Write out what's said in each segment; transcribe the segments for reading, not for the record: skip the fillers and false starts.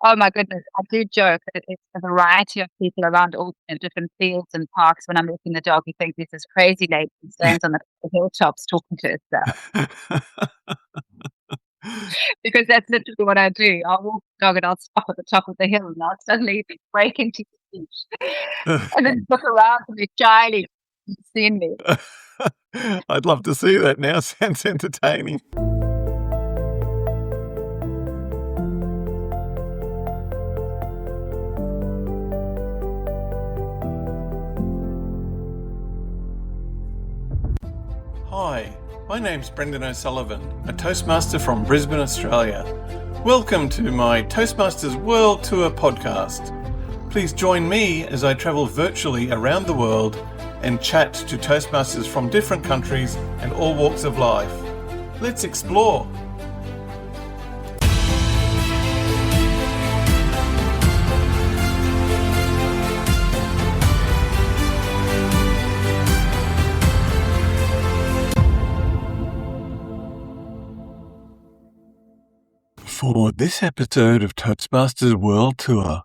Oh my goodness, I do joke that it's a variety of people around all different fields and parks. When I'm walking the dog, you think there's this crazy lady who stands on the hilltops talking to herself. Because that's literally what I do. I'll walk the dog and I'll stop at the top of the hill and I'll suddenly break into speech. And then look around and be shyly seeing me. I'd love to see that now. Sounds entertaining. Hi, my name's Brendan O'Sullivan, a Toastmaster from Brisbane, Australia. Welcome to my Toastmasters World Tour podcast. Please join me as I travel virtually around the world and chat to Toastmasters from different countries and all walks of life. Let's explore. For this episode of Toastmasters World Tour,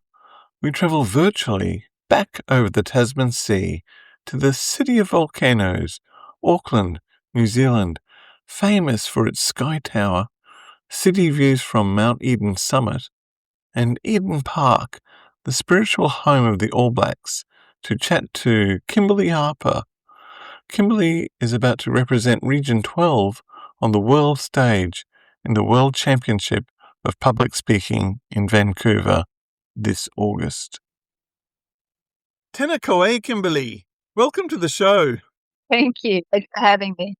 we travel virtually back over the Tasman Sea to the city of volcanoes, Auckland, New Zealand, famous for its sky tower, city views from Mount Eden summit, and Eden Park, the spiritual home of the All Blacks, to chat to Kimberly Harpur. Kimberly is about to represent Region 12 on the world stage in the World Championship of Public Speaking in Vancouver this August. Tēnā koe, Kimberly. Welcome to the show. Thank you. Thanks for having me.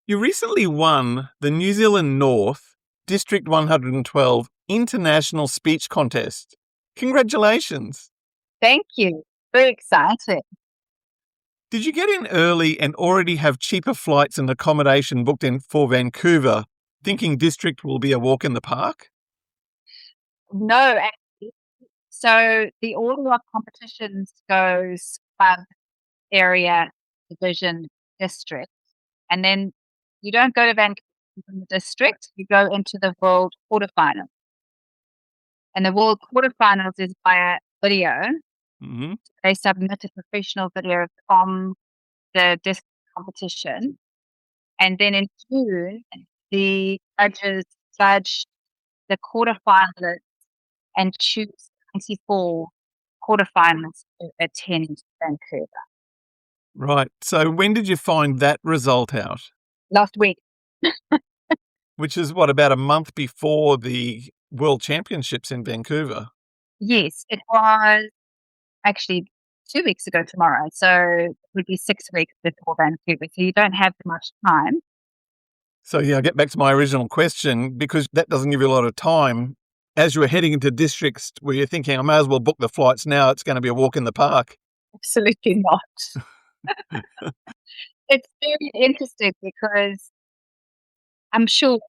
You recently won the New Zealand North District 112 International Speech Contest. Congratulations. Thank you. Very exciting. Did you get in early and already have cheaper flights and accommodation booked in for Vancouver, thinking district will be a walk in the park? No, actually. So the order of competitions goes area, division, district. And then you don't go to Vancouver from the district, you go into the World Quarterfinals. And the World Quarterfinals is via video. Mm-hmm. They submit a professional video from the district competition. And then in June, the judges judge the quarterfinalists and choose 24 quarterfinalists to attend Vancouver. Right. So when did you find that result out? Last week. Which is about a month before the World Championships in Vancouver? Yes, it was actually 2 weeks ago tomorrow. So it would be 6 weeks before Vancouver. So you don't have much time. So yeah, I get back to my original question, because that doesn't give you a lot of time. As you were heading into districts, were you thinking, I may as well book the flights now, it's going to be a walk in the park? Absolutely not. It's very interesting because I'm sure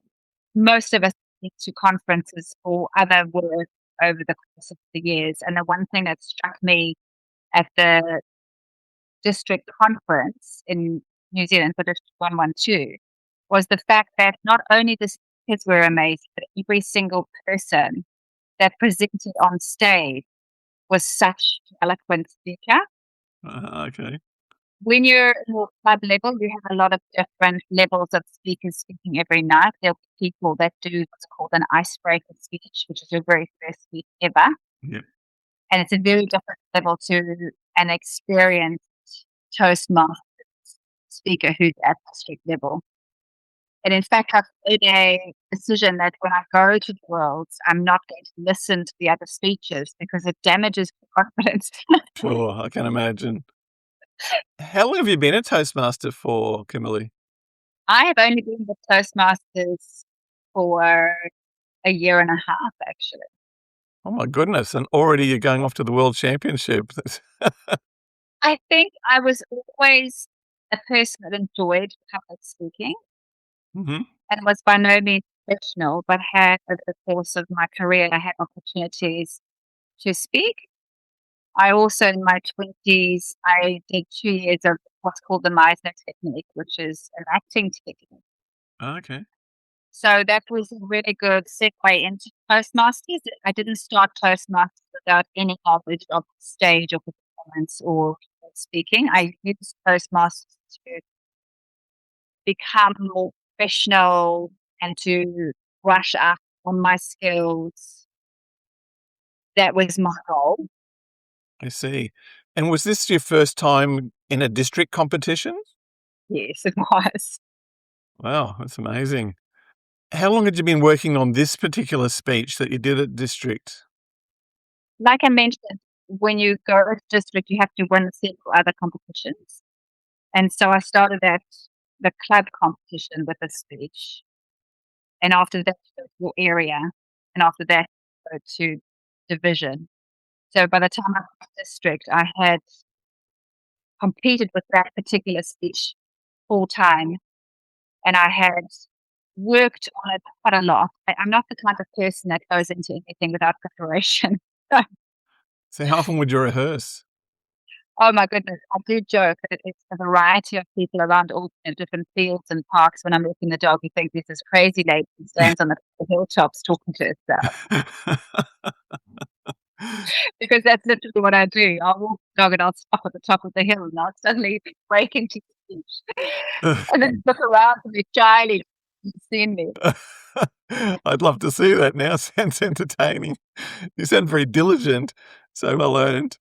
most of us get to conferences for other work over the course of the years. And the one thing that struck me at the district conference in New Zealand for District 112 was the fact that not only the speakers were amazing, but every single person that presented on stage was such an eloquent speaker. Okay. When you're at your club level, you have a lot of different levels of speakers speaking every night. There'll be people that do what's called an icebreaker speech, which is your very first speech ever. Yep. And it's a very different level to an experienced Toastmasters speaker who's at district level. And in fact, I've made a decision that when I go to the Worlds, I'm not going to listen to the other speeches because it damages my confidence. Sure, I can imagine. How long have you been a Toastmaster for, Kimberly? I have only been with Toastmasters for a year and a half, actually. Oh my goodness, and already you're going off to the World Championship. I think I was always a person that enjoyed public speaking. Mm-hmm. And was by no means professional, but had over the course of my career, I had opportunities to speak. I also, in my 20s, I did 2 years of what's called the Meisner technique, which is an acting technique. Okay. So that was a really good segue into Toastmasters. I didn't start Toastmasters without any knowledge of stage or performance or speaking. I used Toastmasters to become more professional and to brush up on my skills. That was my goal. I see. And was this your first time in a district competition? Yes, it was. Wow, that's amazing. How long had you been working on this particular speech that you did at district? Like I mentioned, when you go to district, you have to win several other competitions. And so I started at the club competition with a speech. And after that, go to area. And after that, go to division. So by the time I got to district, I had competed with that particular speech full time. And I had worked on it quite a lot. I'm not the kind of person that goes into anything without preparation. So how often would you rehearse? Oh my goodness, I do joke that it's a variety of people around all in different fields and parks. When I'm walking the dog, you think there's this crazy lady who stands on the hilltops talking to herself. Because that's literally what I do. I'll walk the dog and I'll stop at the top of the hill and I'll suddenly break into speech. And then look around and be shyly seeing me. I'd love to see that now. Sounds entertaining. You sound very diligent, so well earned.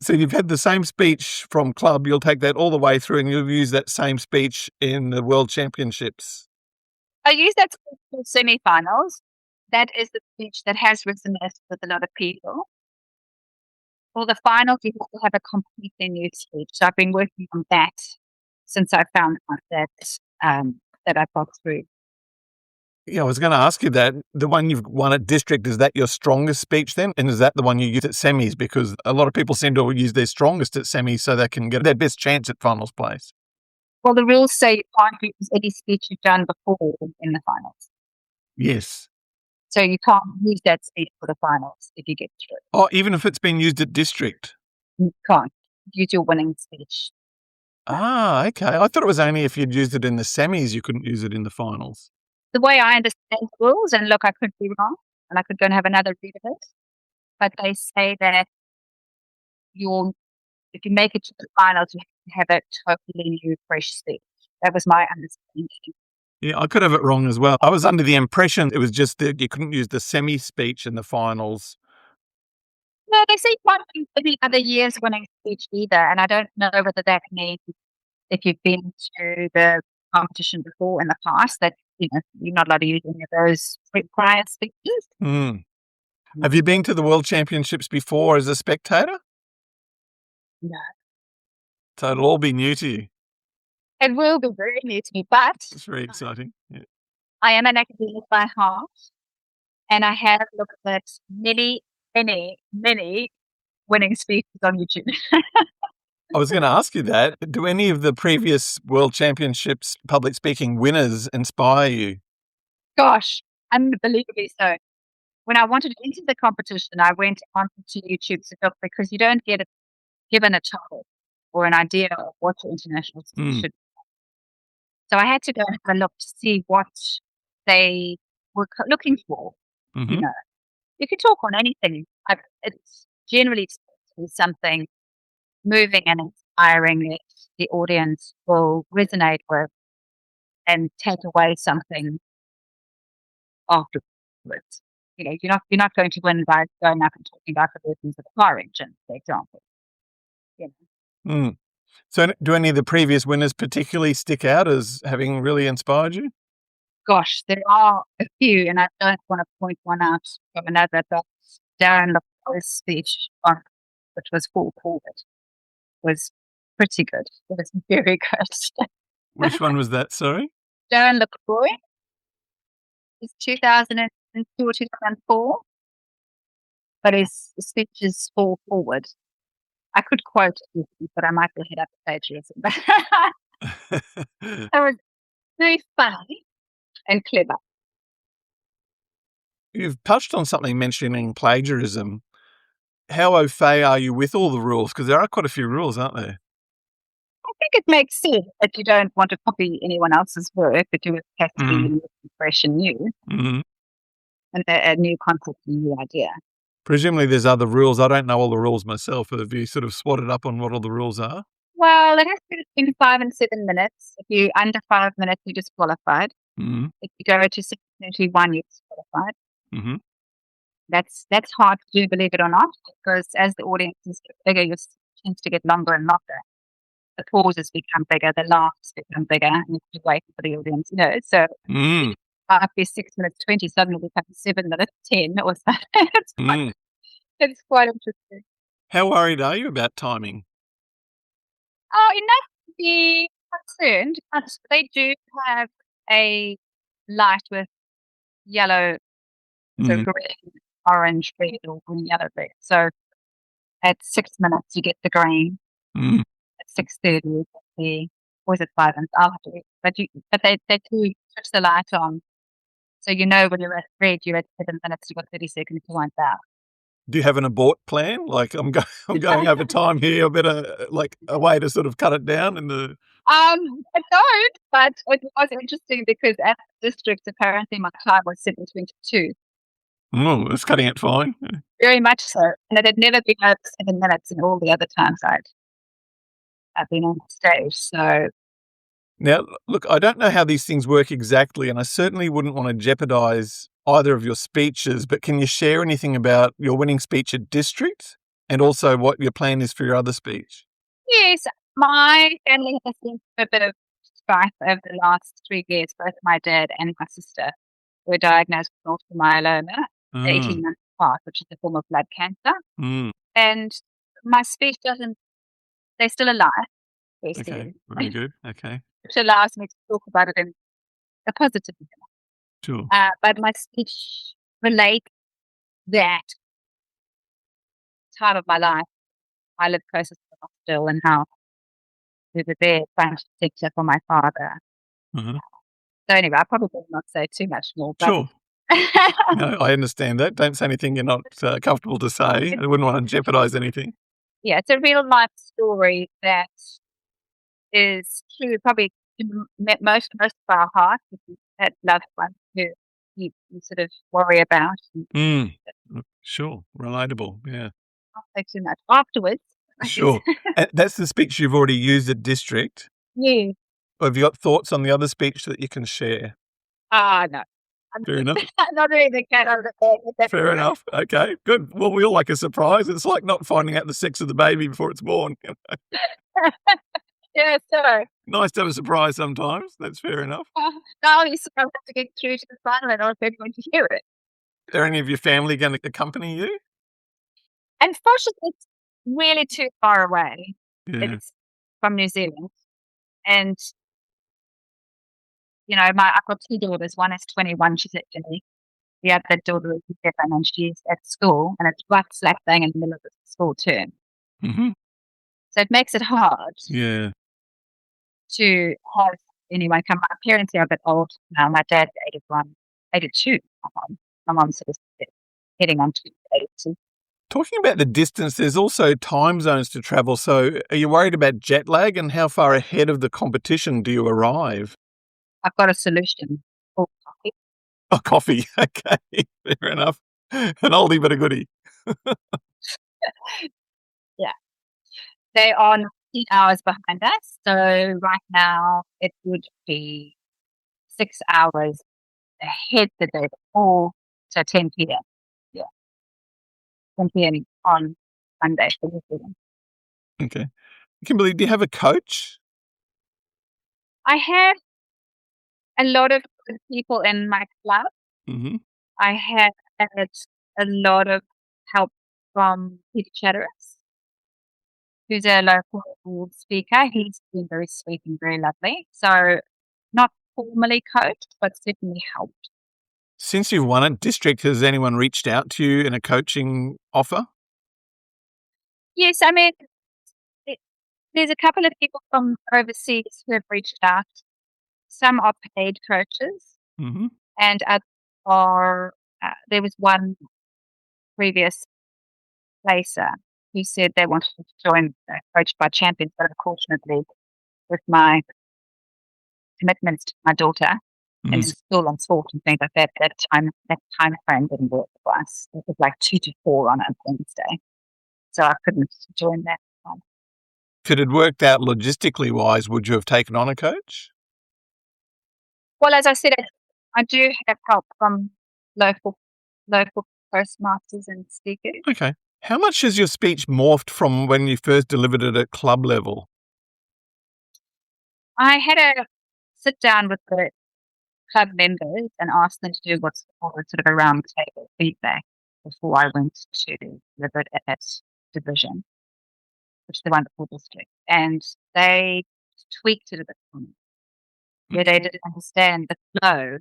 So you've had the same speech from club, you'll take that all the way through and you'll use that same speech in the World Championships. I use that speech for semifinals. That is the speech that has resonated with a lot of people. For the finals, you have to have a completely new speech. So I've been working on that since I found out that I got through. Yeah, I was going to ask you that. The one you've won at district, is that your strongest speech then? And is that the one you use at semis? Because a lot of people seem to use their strongest at semis so they can get their best chance at finals place. Well, the rules say you can't use any speech you've done before in the finals. Yes. So you can't use that speech for the finals if you get through. Oh, even if it's been used at district? You can't use your winning speech. Ah, okay. I thought it was only if you'd used it in the semis you couldn't use it in the finals. The way I understand the rules, and look, I could be wrong, and I could go and have another read of it, but they say that if you make it to the finals, you have to have a totally new, fresh speech. That was my understanding. Yeah, I could have it wrong as well. I was under the impression it was just that you couldn't use the semi speech in the finals. No, they say you can't use any other year's winning speech either, and I don't know whether that means if you've been to the competition before in the past that you're not allowed to use any of those prior speeches. Mm. Have you been to the World Championships before as a spectator? No. So it'll all be new to you. It will be very new to me, but It's very exciting. Yeah. I am an academic by heart, and I have looked at many, many, many winning speeches on YouTube. I was going to ask you that. Do any of the previous World Championships public speaking winners inspire you? Gosh, unbelievably so. When I wanted to enter the competition, I went onto YouTube to look because you don't get given a topic or an idea of what your international speech should be. So I had to go and have a look to see what they were looking for. Mm-hmm. You know, you can talk on anything. It's generally something moving and inspiring that the audience will resonate with and take away something afterwards. You're not going to win by going up and talking about the workings of the car engine, for example. Mm. So do any of the previous winners particularly stick out as having really inspired you? Gosh, there are a few, and I don't want to point one out from another, but Darren LaFoe's speech, which was full forward, was pretty good. It was very good. Which one was that, sorry? Darren LaFoe is 2002 or 2004, but his speech is full forward. I could quote it, but I might head up plagiarism. It was very funny and clever. You've touched on something mentioning plagiarism. How au fait are you with all the rules? Because there are quite a few rules, aren't there? think it makes sense that you don't want to copy anyone else's work, but it has to be Mm. unique, fresh and new, Mm. and a new concept, a new idea. Presumably there's other rules. I don't know all the rules myself. Have you sort of swatted up on what all the rules are? Well, it has to be between 5 and 7 minutes. If you're under 5 minutes, you're disqualified. Mm. If you go to 6:31, you're disqualified. Mhm. That's hard to do, believe it or not, because as the audiences get bigger, your tends to get longer and longer. The pauses become bigger, the laughs become bigger, and you have to wait for the audience, So Mm. after 6 minutes 20 suddenly becomes 7 minutes 10 or something. Mm. It's quite interesting. How worried are you about timing? Oh, enough to be concerned, but they do have a light with yellow, so Mm. green, orange, red, or green, yellow, red. So at 6 minutes, you get the green. Mm. At 6:30, you get the, or is it 5 minutes? I'll have to, but they do switch the light on. So you know when you're at red, you're at 7 minutes, you've got 30 seconds to wind down. Do you have an abort plan? Like, I'm going over time here. I better, like, a way to sort of cut it down in the. I don't, but it was interesting because at the district, apparently my time was 7:22. Oh, that's cutting it fine. Very much so. And it had never been over 7 minutes in all the other times I've been on stage. So Now, look, I don't know how these things work exactly, and I certainly wouldn't want to jeopardize either of your speeches, but can you share anything about your winning speech at district and also what your plan is for your other speech? yes, my family has been through a bit of strife over the last 3 years. Both my dad and my sister were diagnosed with multiple myeloma, Mm. 18 months apart, which is a form of blood cancer. Mm. And my speech doesn't, they're still alive, Okay, firstly, very good. Okay, which allows me to talk about it in a positive manner. sure. But my speech relates that time of my life. I live closest to the hospital and how we were there trying to protect for my father. Uh-huh. So anyway, I probably will not say too much more, but Sure. No, I understand that. Don't say anything you're not comfortable to say. I wouldn't want to jeopardize anything. yeah, it's a real life story that is true probably to most of our hearts. If you had loved ones who you sort of worry about and Mm. Sure. Relatable. Yeah. not say too much afterwards, I guess. Sure. That's the speech you've already used at district. Yeah. Or have you got thoughts on the other speech that you can share? Ah, no. I'm Fair enough. not really the cat out of the bag with that. Fair enough. Okay, good. Well, we all like a surprise. It's like not finding out the sex of the baby before it's born. Yeah, so, Nice to have a surprise sometimes. That's fair enough. now you sort of have to get through to the final and I don't going to hear it. Are any of your family going to accompany you? Unfortunately, it's really too far away. Yeah. It's from New Zealand. And, I've got 2 daughters. One is 21, she's at uni. The other daughter is 7 and she's at school, and it's right slap bang in the middle of the school term. Mhm. So it makes it hard Yeah. to have anyone come. My parents are a bit old now. My dad's 81, 82. My mom's sort of heading on to 82. Talking about the distance, there's also time zones to travel. So are you worried about jet lag, and how far ahead of the competition do you arrive? I've got a solution. Oh, coffee. Oh, coffee. Okay, fair enough. An oldie but a goodie. Yeah. They are 19 hours behind us. So right now it would be 6 hours ahead the day before. So 10 p.m. Yeah. 10 p.m. on Monday for New Zealand. Okay. Kimberly, do you have a coach? I have a lot of good people in my club. Mm-hmm. I have had a lot of help from Peter Chatteris, who's a local speaker. He's been very sweet and very lovely. So not formally coached, but certainly helped. Since you've won at district, has anyone reached out to you in a coaching offer? Yes, I mean, it, there's a couple of people from overseas who have reached out. Some are paid coaches, Mm-hmm. and others are. There was one previous placer who said they wanted to join Coached by Champions, but unfortunately with my commitments to my daughter in Mm. school and sport and things like that, that time frame didn't work for us. It was like 2 to 4 on a Wednesday, so I couldn't join that one. If it had worked out logistically wise, would you have taken on a coach? Well, as I said, I do have help from local Toastmasters and speakers. Okay. How much has your speech morphed from when you first delivered it at club level? I had a sit down with the club members and asked them to do what's called sort of a round table feedback before I went to deliver it at division, which is the wonderful district. And they tweaked it a bit for me, where they didn't understand the flow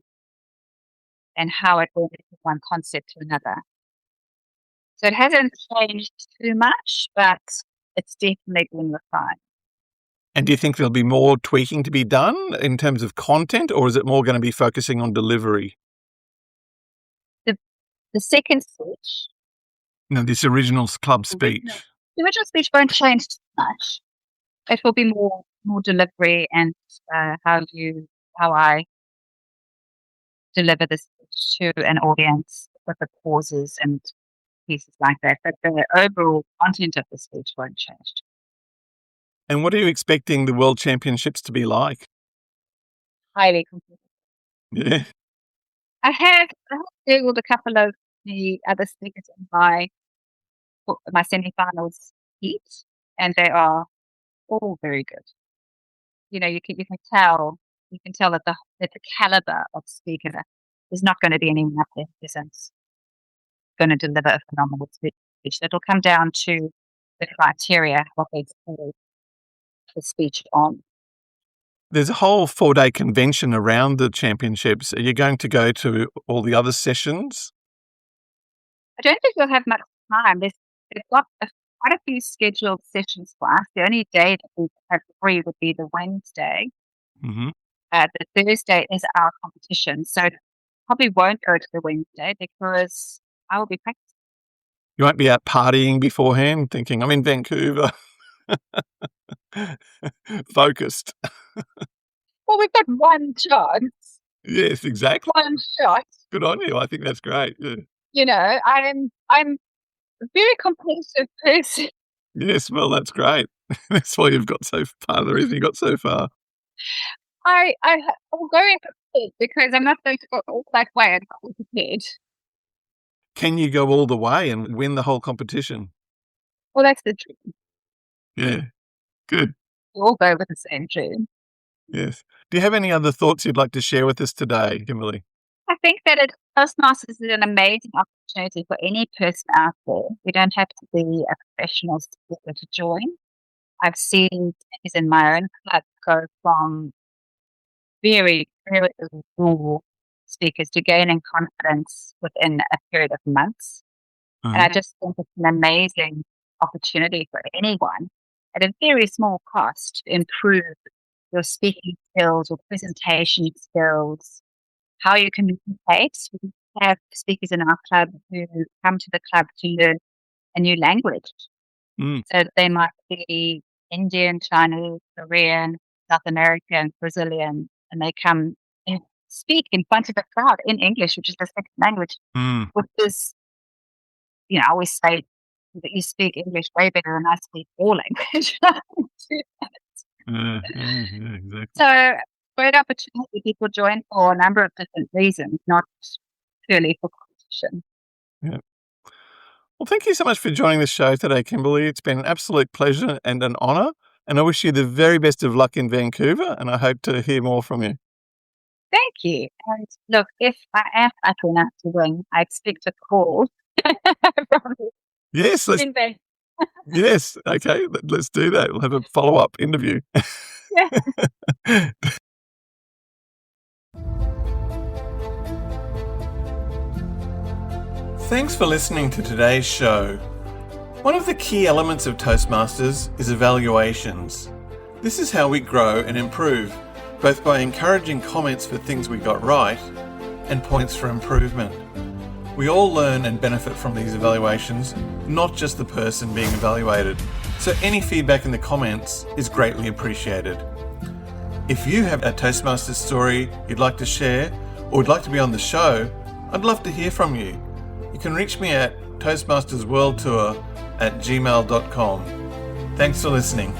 and how it went from one concept to another. So it hasn't changed too much, but it's definitely been refined. And do you think there'll be more tweaking to be done in terms of content, or is it more going to be focusing on delivery? The second speech, No, this original club speech. the original speech won't change too much. It will be more delivery and how I deliver this to an audience with the pauses and pieces like that. But the overall content of the speech won't change. And what are you expecting the World Championships to be like? Highly competitive. Yeah. I have Googled a couple of the other speakers in my semifinals heat, and they are all very good. You know, you can tell that the caliber of speaker is not going to be anyone up there who isn't going to deliver a phenomenal speech. It'll come down to the criteria what they do the speech on. There's a whole 4-day convention around the championships. Are you going to go to all the other sessions? I don't think we'll have much time. They've got quite a few scheduled sessions for us. The only day that we have free would be the Wednesday. Mm-hmm. The Thursday is our competition, so probably won't go to the Wednesday because I will be practicing. You won't be out partying beforehand thinking, I'm in Vancouver. Focused. Well, we've got one chance. Yes, exactly. One shot. Good on you. I think that's great. Yeah. You know, I'm a very competitive person. Yes, well, that's great. That's why you've got so far. The reason you got so far. I will go in prepared because I'm not going to go all that way and not be prepared. Can you go all the way and win the whole competition? Well, that's the dream. Yeah, good. We all go with the same dream. Yes. Do you have any other thoughts you'd like to share with us today, Kimberly? I think that Toastmasters is an amazing opportunity for any person out there. You don't have to be a professional speaker to join. I've seen speakers in my own club go from very, very raw speakers to gaining confidence within a period of months. And I just think it's an amazing opportunity for anyone at a very small cost to improve your speaking skills, your presentation skills, how you communicate. We have speakers in our club who come to the club to learn a new language. Mm. So they might be Indian, Chinese, Korean, South American, Brazilian, and they come and speak in front of a crowd in English, which is the second language, which is, I always say that you speak English way better than I speak all language. Exactly. So great opportunity. People join for a number of different reasons, not purely for competition. Yeah. Well, thank you so much for joining the show today, Kimberly. It's been an absolute pleasure and an honour. And I wish you the very best of luck in Vancouver, and I hope to hear more from you. Thank you. And look, if I am lucky enough to win, I expect a call from Yes, yes, okay, let's do that. We'll have a follow-up interview. Yeah. Thanks for listening to today's show. One of the key elements of Toastmasters is evaluations. This is how we grow and improve, both by encouraging comments for things we got right and points for improvement. We all learn and benefit from these evaluations, not just the person being evaluated. So any feedback in the comments is greatly appreciated. If you have a Toastmasters story you'd like to share or would like to be on the show, I'd love to hear from you. You can reach me at toastmastersworldtour@gmail.com. Thanks for listening.